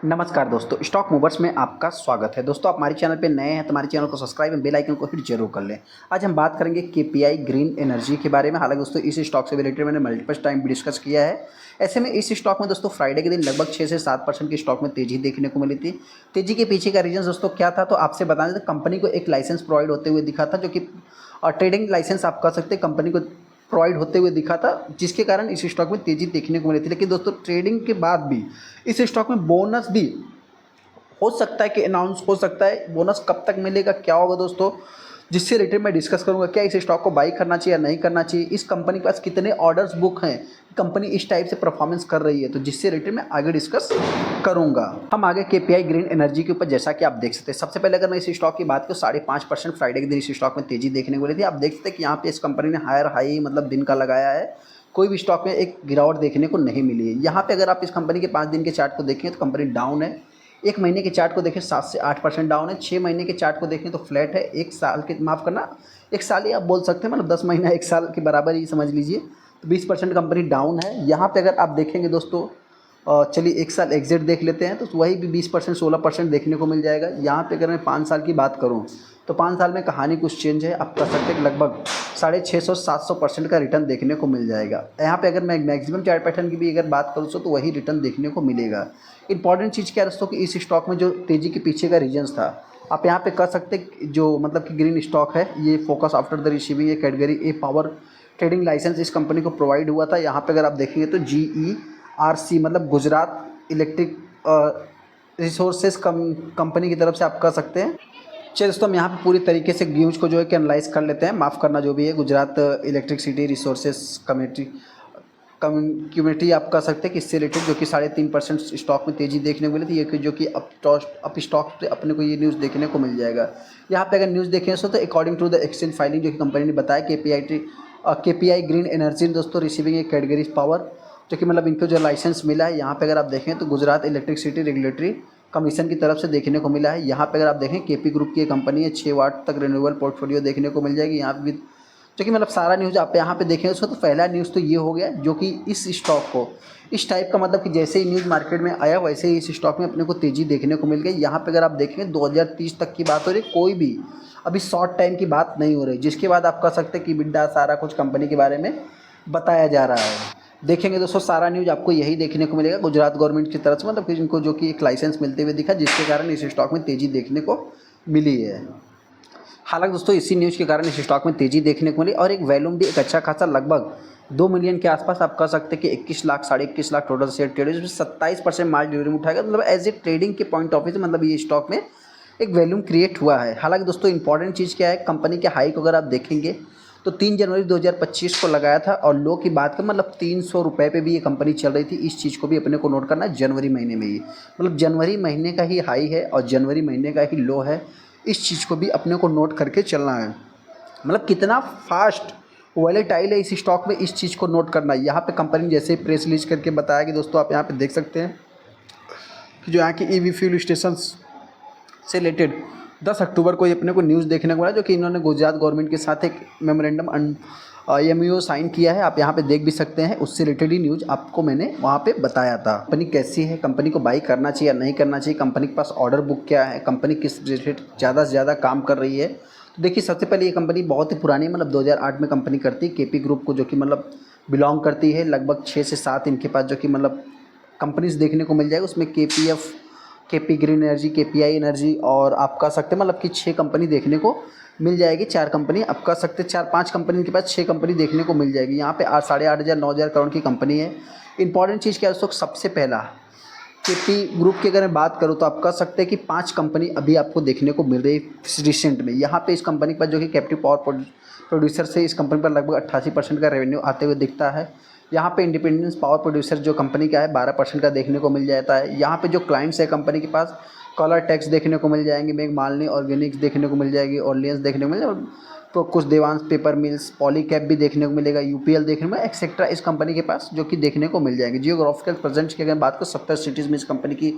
नमस्कार दोस्तों, stock movers में आपका स्वागत है। दोस्तों, आप हमारे चैनल पे नए हैं तो हमारे चैनल को सब्सक्राइब एंड बेल आइकन को हिट जरूर कर लें। आज हम बात करेंगे केपीआई ग्रीन एनर्जी के बारे में। हालांकि दोस्तों इस स्टॉक से रिलेटेड मैंने मल्टीपल टाइम भी डिस्कस किया है। ऐसे में इस स्टॉक में दोस्तों फ्राइडे के दिन लगभग 6 से 7% की स्टॉक में तेजी देखने को मिली थी। तेजी के पीछे का रीजन दोस्तों क्या था, तो आपसे बता दें, कंपनी को एक लाइसेंस प्रोवाइड होते हुए दिखा था, जो कि ट्रेडिंग लाइसेंस आप कह सकते हैं कंपनी को प्रोवाइड होते हुए दिखा था, जिसके कारण इस स्टॉक में तेजी देखने को मिली थी। लेकिन दोस्तों ट्रेडिंग के बाद भी इस स्टॉक में बोनस भी हो सकता है कि अनाउंस हो सकता है। बोनस कब तक मिलेगा, क्या होगा दोस्तों, जिससे रिलेटेड मैं डिस्कस करूंगा। क्या इस स्टॉक को बाई करना चाहिए या नहीं करना चाहिए, इस कंपनी के पास कितने ऑर्डर्स बुक हैं, कंपनी इस टाइप से परफॉर्मेंस कर रही है, तो जिससे रिलेटेड मैं आगे डिस्कस करूंगा। हम आगे केपीआई ग्रीन एनर्जी के ऊपर जैसा कि आप देख सकते हैं। सबसे पहले अगर मैं इस स्टॉक की बात करूँ, 5.5% फ्राइडे के दिन इस स्टॉक में तेजी देखने को मिली थी। आप देख सकते हैं कि यहाँ पे इस कंपनी ने हायर हाई मतलब दिन का लगाया है, कोई भी स्टॉक में एक गिरावट देखने को नहीं मिली है। यहाँ पे अगर आप इस कंपनी के 5 दिन के चार्ट को देखें तो कंपनी डाउन है। 1 महीने के चार्ट को देखें 7 से 8% डाउन है। 6 महीने के चार्ट को देखें तो फ्लैट है। 1 साल के माफ़ करना 1 साल ही आप बोल सकते हैं, मतलब 10 महीना 1 साल के बराबर ही समझ लीजिए। तो 20% कंपनी डाउन है। यहाँ पे अगर आप देखेंगे दोस्तों, चलिए 1 साल एग्जिट देख लेते हैं तो वही भी 20% 16% देखने को मिल जाएगा। यहाँ पे अगर मैं 5 साल की बात करूँ तो 5 साल में कहानी कुछ चेंज है। आप कह सकते हैं कि लगभग 650-700% का रिटर्न देखने को मिल जाएगा। यहाँ पे अगर मैं मैक्सिमम चार्ट पैटर्न की भी अगर बात करूँ तो वही रिटर्न देखने को मिलेगा। इंपॉर्टेंट चीज़ क्या है दोस्तों कि इस स्टॉक में जो तेज़ी के पीछे का रीजन्स था, आप यहाँ पे कह सकते हैं जो मतलब कि ग्रीन स्टॉक है, ये focus after the receiving A category A power trading licence इस कंपनी को प्रोवाइड हुआ था। यहाँ पे अगर आप देखेंगे तो GERC मतलब गुजरात इलेक्ट्रिक रिसोर्सेज कंपनी की तरफ से आप कह सकते हैं। चलिए दोस्तों, हम यहाँ पे पूरी तरीके से न्यूज़ को जो है कि एनालाइज कर लेते हैं। माफ़ करना जो भी है, गुजरात इलेक्ट्रिसिटी रिसोर्सेज कम्युनिटी आप कह सकते हैं कि इससे रिलेटेड जो कि 3.5% स्टॉक में तेज़ी देखने को मिली थी, ये जो कि अप स्टॉक पे अपने को ये न्यूज़ देखने को मिल जाएगा। यहाँ पे अगर न्यूज़ देखें तो according to the exchange filing जो कि कंपनी ने बताया, केपीआई ग्रीन एनर्जी दोस्तों रिसीविंग ए कैटेगरी पावर, जो कि मतलब इनको जो लाइसेंस मिला है, यहाँ पे अगर आप देखें तो गुजरात इलेक्ट्रिसिटी रेगुलेटरी कमीशन की तरफ से देखने को मिला है। यहाँ पे अगर आप देखें केपी ग्रुप की कंपनी है, 6 वाट तक रिन्यूएबल पोर्टफोलियो देखने को मिल जाएगी। यहाँ पे भी जो कि मतलब सारा न्यूज़ आप यहाँ पे देखें उसको, तो पहला न्यूज़ तो ये हो गया जो कि इस स्टॉक को इस टाइप का मतलब कि जैसे ही न्यूज़ मार्केट में आया वैसे ही इस स्टॉक में अपने को तेज़ी देखने को मिल गई। यहाँ पे अगर आप देखेंगे 2030 तक की बात हो रही है, कोई भी अभी शॉर्ट टाइम की बात नहीं हो रही, जिसके बाद आप कह सकते हैं कि बिड्डा सारा कुछ कंपनी के बारे में बताया जा रहा है। देखेंगे दोस्तों, सारा न्यूज़ आपको यही देखने को मिलेगा गुजरात गवर्नमेंट की तरफ से, मतलब कि इनको जो कि एक लाइसेंस मिलते हुए दिखा, जिसके कारण इस स्टॉक में तेज़ी देखने को मिली है। हालांकि दोस्तों इसी न्यूज़ के कारण इस स्टॉक में तेज़ी देखने को मिली और एक वैल्यूम भी एक अच्छा खासा लगभग 2 मिलियन के आसपास आप कह सकते हैं कि 21 lakh 21.5 lakh total share trade, इसमें 27% मार्जिन डिविडेंड उठाएगा। मतलब एज ए ट्रेडिंग के पॉइंट ऑफ व्यू से मतलब ये स्टॉक में एक वैल्यूम क्रिएट हुआ है। हालांकि दोस्तों इंपॉर्टेंट चीज़ क्या है, कंपनी के हाई को अगर आप देखेंगे तो 3 जनवरी 2025 को लगाया था और लो की बात करें मतलब 300 रुपये पे भी ये कंपनी चल रही थी। इस चीज़ को भी अपने को नोट करना है, जनवरी महीने में ही मतलब जनवरी महीने का ही हाई है और जनवरी महीने का ही लो है। इस चीज़ को भी अपने को नोट करके चलना है। मतलब कितना फास्ट वॉलेटाइल है इस स्टॉक में, इस चीज़ को नोट करना है। यहाँ पे कंपनी जैसे प्रेस रिलीज करके बताया कि दोस्तों आप यहाँ पे देख सकते हैं कि जो यहाँ की ईवी फ्यूल स्टेशन से रिलेटेड 10 अक्टूबर को ये अपने को न्यूज़ देखने को मिला, जो कि इन्होंने गुजरात गवर्नमेंट के साथ एक मेमोरेंडम MOU साइन किया है। आप यहाँ पे देख भी सकते हैं, उससे रिलेटेड ही न्यूज़ आपको मैंने वहाँ पे बताया था। कंपनी कैसी है, कंपनी को बाई करना चाहिए या नहीं करना चाहिए, कंपनी के पास ऑर्डर बुक क्या है, कंपनी किस रिलेटेड ज़्यादा से ज़्यादा काम कर रही है। तो देखिए सबसे पहले ये कंपनी बहुत ही पुरानी मतलब 2008 में कंपनी करती है, केपी ग्रुप को जो कि मतलब बिलोंग करती है। लगभग 6 से 7 इनके पास जो कि मतलब कंपनीज देखने को मिल जाएगा। उसमें KPF, KP green energy, KPI energy और आप कह सकते हैं मतलब कि 6 कंपनी देखने को मिल जाएगी। 4 कंपनी आप कह सकते हैं, 4-5 कंपनी के पास 6 कंपनी देखने को मिल जाएगी। यहाँ पे 8,500 9,000 करोड़ की कंपनी है। इंपॉर्टेंट चीज़ क्या है दोस्तों, सबसे पहला केपी ग्रुप की अगर मैं बात करूँ तो आप कह सकते हैं कि 5 कंपनी अभी आपको देखने को मिल रही है रिसेंट में। यहाँ पे इस कंपनी पर जो कि कैप्टिव पावर प्रोड्यूसर से इस कंपनी पर लगभग 88% का रेवेन्यू आते हुए दिखता है। यहाँ पे इंडिपेंडेंस पावर प्रोड्यूसर जो कंपनी का है 12% का देखने को मिल जाता है। यहाँ पे जो क्लाइंट्स है कंपनी के पास, कॉलर टैक्स देखने को मिल जाएंगे, मेघमालिनी ऑर्गेनिक्स देखने को मिल जाएगी, ऑर्लियंस देखने को मिल जाएगा, तो कुछ देवांश पेपर मिल्स, पॉलीकैप भी देखने को मिलेगा, UPL देखने को एक्सेट्रा इस कंपनी के पास जो कि देखने को मिल जाएंगे। जियोग्राफिकल प्रेजेंस की अगर बात करें 70 सिटीज़ में इस कंपनी की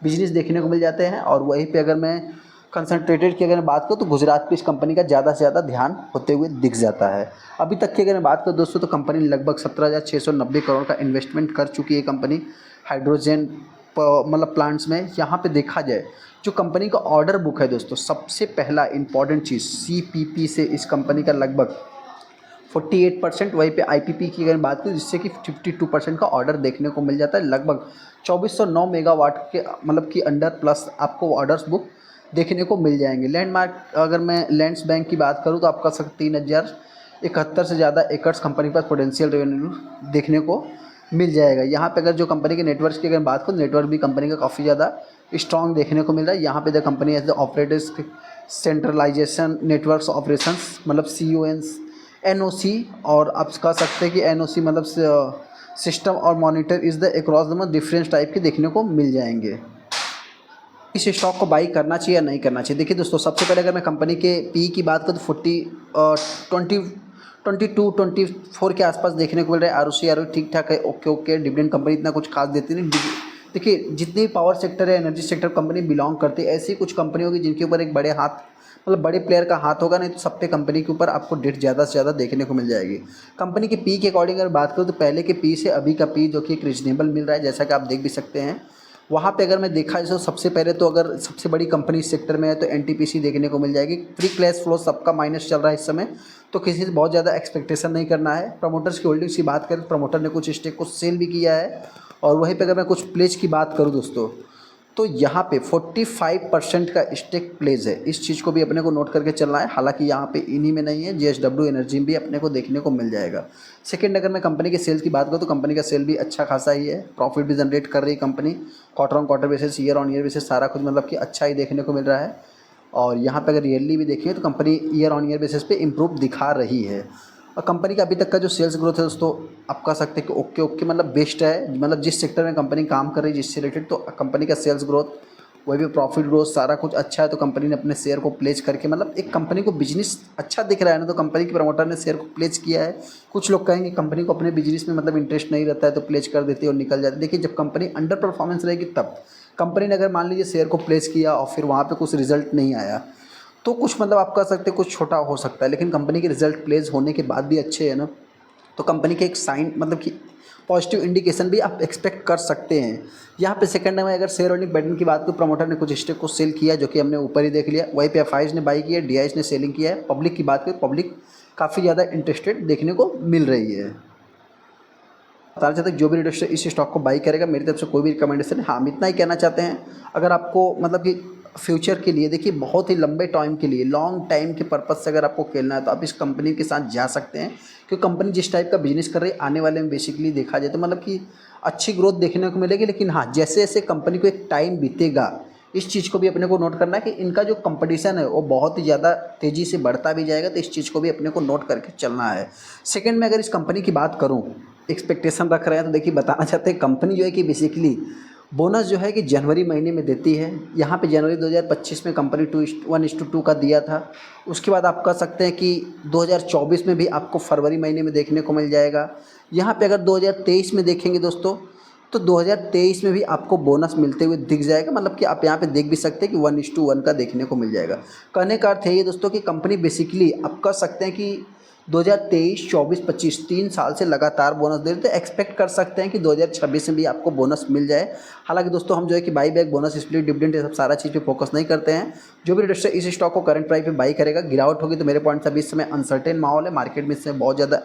बिजनेस देखने को मिल जाते हैं। और वहीं पे अगर मैं कंसंट्रेटेड की अगर मैं बात करूँ तो गुजरात पे इस कंपनी का ज़्यादा से ज़्यादा ध्यान होते हुए दिख जाता है। अभी तक की अगर मैं बात करूँ दोस्तों तो कंपनी लगभग 17,690 करोड़ का इन्वेस्टमेंट कर चुकी है। कंपनी हाइड्रोजन मतलब प्लांट्स में यहाँ पे देखा जाए जो कंपनी का ऑर्डर बुक है दोस्तों, सबसे पहला इंपॉर्टेंट चीज़ सीपीपी से इस कंपनी का लगभग 48%, वहीं पे आईपीपी की अगर बात करें जिससे कि 52% का ऑर्डर देखने को मिल जाता है। लगभग 2409 मेगावाट के मतलब कि अंडर प्लस आपको ऑर्डर्स बुक देखने को मिल जाएंगे। लैंडमार्क अगर मैं लैंड्स बैंक की बात करूँ तो आपका 3071 से ज़्यादा एकर्स कंपनी के पास पोटेंशियल रेवेन्यू देखने को मिल जाएगा। यहाँ पे अगर जो कंपनी के नेटवर्क की अगर बात करूँ, नेटवर्क भी कंपनी का काफ़ी ज़्यादा स्ट्रॉन्ग देखने को मिल रहा है। यहाँ पे the company as the operators centralization networks operations मतलब CONs NOC, और आप कह सकते हैं कि NOC मतलब सिस्टम और monitor is the across the difference type के देखने को मिल जाएंगे। इस स्टॉक को बाई करना चाहिए या नहीं करना चाहिए? देखिए दोस्तों, सबसे पहले अगर मैं कंपनी के पी की बात करूँ तो 22-24 के आसपास देखने को मिल रहा है। ROC ठीक ठाक है, ओके। डिविडेंड कंपनी इतना कुछ खास देती नहीं। देखिए जितनी पावर सेक्टर है, एनर्जी सेक्टर कंपनी बिलोंग करती है, ऐसी कुछ कंपनी होगी जिनके ऊपर एक बड़े हाथ मतलब बड़े प्लेयर का हाथ होगा, नहीं तो सब पे कंपनी के ऊपर आपको डेट ज़्यादा से ज़्यादा देखने को मिल जाएगी। कंपनी के पी के अकॉर्डिंग अगर बात करूँ तो पहले के पी से अभी का पी जो कि एक रीजनेबल मिल रहा है, जैसा कि आप देख भी सकते हैं। वहाँ पे अगर मैं देखा जाए तो सबसे पहले तो अगर सबसे बड़ी कंपनी इस सेक्टर में है तो NTPC देखने को मिल जाएगी। फ्री कैश फ्लो सबका माइनस चल रहा है इस समय, तो किसी से बहुत ज़्यादा एक्सपेक्टेशन नहीं करना है। प्रमोटर्स की होल्डिंग्स की बात करें तो प्रमोटर ने कुछ स्टेक को सेल भी किया है। और वहीं पे अगर मैं कुछ प्लेज की बात करूँ दोस्तों, तो यहाँ पे 45% का स्टेक प्लेज है। इस चीज़ को भी अपने को नोट करके चलना है। हालांकि यहाँ पे इन्हीं में नहीं है, JSW एनर्जी भी अपने को देखने को मिल जाएगा। सेकंड, अगर मैं कंपनी के सेल्स की बात करूँ तो कंपनी का सेल भी अच्छा खासा ही है, प्रॉफिट भी जनरेट कर रही है company. Quarter on quarter basis, year on year basis सारा कुछ मतलब कि अच्छा ही देखने को मिल रहा है। और यहाँ पर अगर ईयरली भी देखें तो company year on year basis पे इम्प्रूव दिखा रही है। और कंपनी का अभी तक का जो सेल्स ग्रोथ है दोस्तों, आप कह सकते हैं कि ओके मतलब बेस्ट है। मतलब जिस सेक्टर में कंपनी काम कर रही है जिससे रिलेटेड, तो कंपनी का सेल्स ग्रोथ, वही भी प्रॉफिट ग्रोथ सारा कुछ अच्छा है। तो कंपनी ने अपने शेयर को प्लेज करके मतलब एक कंपनी को बिजनेस अच्छा दिख रहा है ना, तो कंपनी के प्रमोटर ने शेयर को प्लेज किया है। कुछ लोग कहेंगे कंपनी को अपने बिजनेस में मतलब इंटरेस्ट नहीं रहता है तो प्लेज कर देती है और निकल जाती है। देखिए जब कंपनी अंडर परफॉर्मेंस रहेगी तब कंपनी ने अगर मान लीजिए शेयर को प्लेज किया और फिर वहाँ पर कुछ रिजल्ट नहीं आया तो कुछ मतलब आप कह सकते हैं कुछ छोटा हो सकता है। लेकिन कंपनी के रिजल्ट प्लेज होने के बाद भी अच्छे है ना, तो कंपनी के एक साइन मतलब कि पॉजिटिव इंडिकेशन भी आप एक्सपेक्ट कर सकते हैं। यहाँ पे सेकंड में अगर शेयर होल्डिंग पैटर्न की बात करूँ, प्रमोटर ने कुछ स्टेक को सेल किया जो कि हमने ऊपर ही देख लिया। वहीं पे FIs ने बाई किया, DIs ने सेलिंग किया है। पब्लिक की बात करें, पब्लिक काफ़ी ज़्यादा इंटरेस्टेड देखने को मिल रही है। बताना चाहते हैं जो भी इन्वेस्टर इस स्टॉक को बाई करेगा, मेरी तरफ से कोई भी रिकमेंडेशन है। हाँ, हम इतना ही कहना चाहते हैं, अगर आपको मतलब कि फ्यूचर के लिए देखिए बहुत ही लंबे टाइम के लिए लॉन्ग टाइम के पर्पज़ से अगर आपको खेलना है तो आप इस कंपनी के साथ जा सकते हैं, क्योंकि कंपनी जिस टाइप का बिजनेस कर रही है आने वाले में बेसिकली देखा जाए तो मतलब कि अच्छी ग्रोथ देखने को मिलेगी। लेकिन हाँ, जैसे जैसे कंपनी को एक टाइम बीतेगा, इस चीज़ को भी अपने को नोट करना है कि इनका जो कंपटीशन है वो बहुत ही ज़्यादा तेज़ी से बढ़ता भी जाएगा, तो इस चीज़ को भी अपने को नोट करके चलना है। सेकंड में अगर इस कंपनी की बात करूँ, एक्सपेक्टेशन रख रहे हैं तो देखिए बताना चाहते हैं कंपनी जो है कि बेसिकली बोनस जो है कि जनवरी महीने में देती है। यहाँ पे जनवरी 2025 में कंपनी 1:2 का दिया था। उसके बाद आप कह सकते हैं कि 2024 में भी आपको फरवरी महीने में देखने को मिल जाएगा। यहाँ पे अगर 2023 में देखेंगे दोस्तों, तो 2023 में भी आपको बोनस मिलते हुए दिख जाएगा। मतलब कि आप यहाँ पे देख भी सकते हैं कि 1:1 का देखने को मिल जाएगा। कहने का अर्थ है ये दोस्तों कि कंपनी बेसिकली आप कह सकते हैं कि 2023, 24, 25 3 साल से लगातार बोनस दे रहे, तो एक्सपेक्ट कर सकते हैं कि 2026 में भी आपको बोनस मिल जाए। हालांकि दोस्तों हम जो है कि by back, bonus, split, dividend ये सब सारा चीज़ पे फोकस नहीं करते हैं। जो भी इन्वेस्टर इस स्टॉक को करंट प्राइस पे बाई करेगा, गिरावट होगी तो मेरे पॉइंट से अभी इस समय अनसर्टेन माहौल है, मार्केट में इससे बहुत ज़्यादा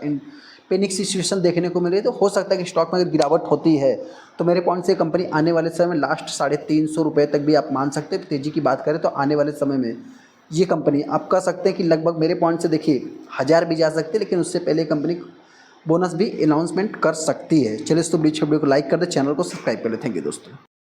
पैनिक सिचुएशन देखने को मिल रही है। तो हो सकता है कि स्टॉक में अगर गिरावट होती है तो मेरे पॉइंट से कंपनी आने वाले समय में लास्ट 350 रुपये तक भी आप मान सकते हैं। तेज़ी की बात करें तो आने वाले समय में ये कंपनी आप कह सकते हैं कि लगभग मेरे पॉइंट से देखिए 1000 भी जा सकती है, लेकिन उससे पहले कंपनी बोनस भी अनाउंसमेंट कर सकती है। चलिए इस तो वीडियो को लाइक कर दे, चैनल को सब्सक्राइब कर ले। थैंक यू दोस्तों।